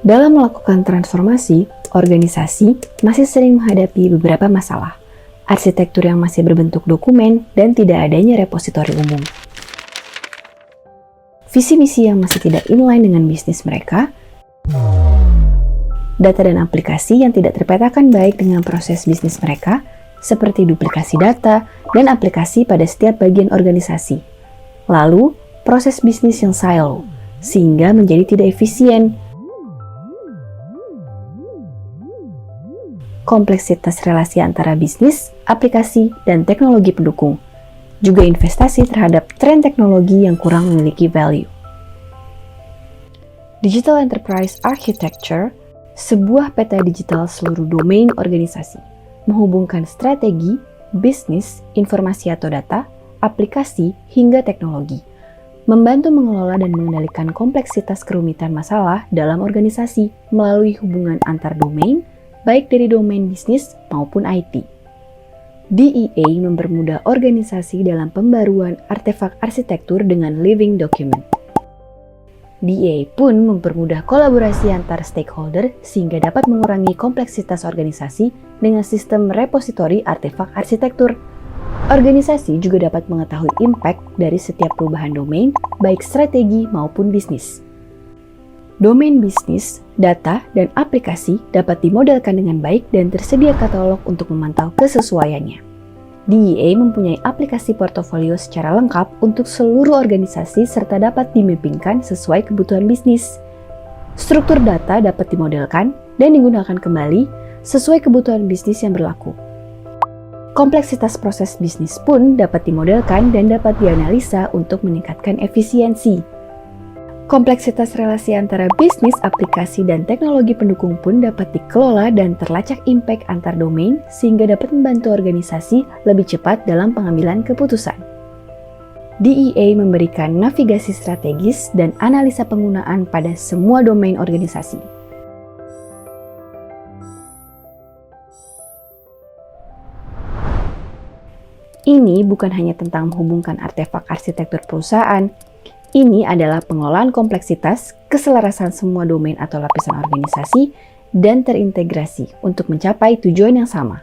Dalam melakukan transformasi, organisasi masih sering menghadapi beberapa masalah. Arsitektur yang masih berbentuk dokumen dan tidak adanya repositori umum. Visi misi yang masih tidak inline dengan bisnis mereka, data dan aplikasi yang tidak terpetakan baik dengan proses bisnis mereka, seperti duplikasi data dan aplikasi pada setiap bagian organisasi. Lalu, proses bisnis yang silo, sehingga menjadi tidak efisien. Kompleksitas relasi antara bisnis, aplikasi, dan teknologi pendukung. Juga investasi terhadap tren teknologi yang kurang memiliki value. Digital Enterprise Architecture, sebuah peta digital seluruh domain organisasi, menghubungkan strategi, bisnis, informasi atau data, aplikasi, hingga teknologi, membantu mengelola dan mengendalikan kompleksitas kerumitan masalah dalam organisasi melalui hubungan antar domain, baik dari domain bisnis maupun IT. DEA mempermudah organisasi dalam pembaruan artefak arsitektur dengan living document. DEA pun mempermudah kolaborasi antar stakeholder sehingga dapat mengurangi kompleksitas organisasi dengan sistem repositori artefak arsitektur. Organisasi juga dapat mengetahui impact dari setiap perubahan domain, baik strategi maupun bisnis. Domain bisnis, data, dan aplikasi dapat dimodelkan dengan baik dan tersedia katalog untuk memantau kesesuaiannya. DEA mempunyai aplikasi portofolio secara lengkap untuk seluruh organisasi serta dapat dimappingkan sesuai kebutuhan bisnis. Struktur data dapat dimodelkan dan digunakan kembali sesuai kebutuhan bisnis yang berlaku. Kompleksitas proses bisnis pun dapat dimodelkan dan dapat dianalisa untuk meningkatkan efisiensi. Kompleksitas relasi antara bisnis, aplikasi, dan teknologi pendukung pun dapat dikelola dan terlacak impact antar domain sehingga dapat membantu organisasi lebih cepat dalam pengambilan keputusan. DEA memberikan navigasi strategis dan analisa penggunaan pada semua domain organisasi. Ini bukan hanya tentang menghubungkan artefak arsitektur perusahaan. Ini adalah pengelolaan kompleksitas, keselarasan semua domain atau lapisan organisasi, dan terintegrasi untuk mencapai tujuan yang sama.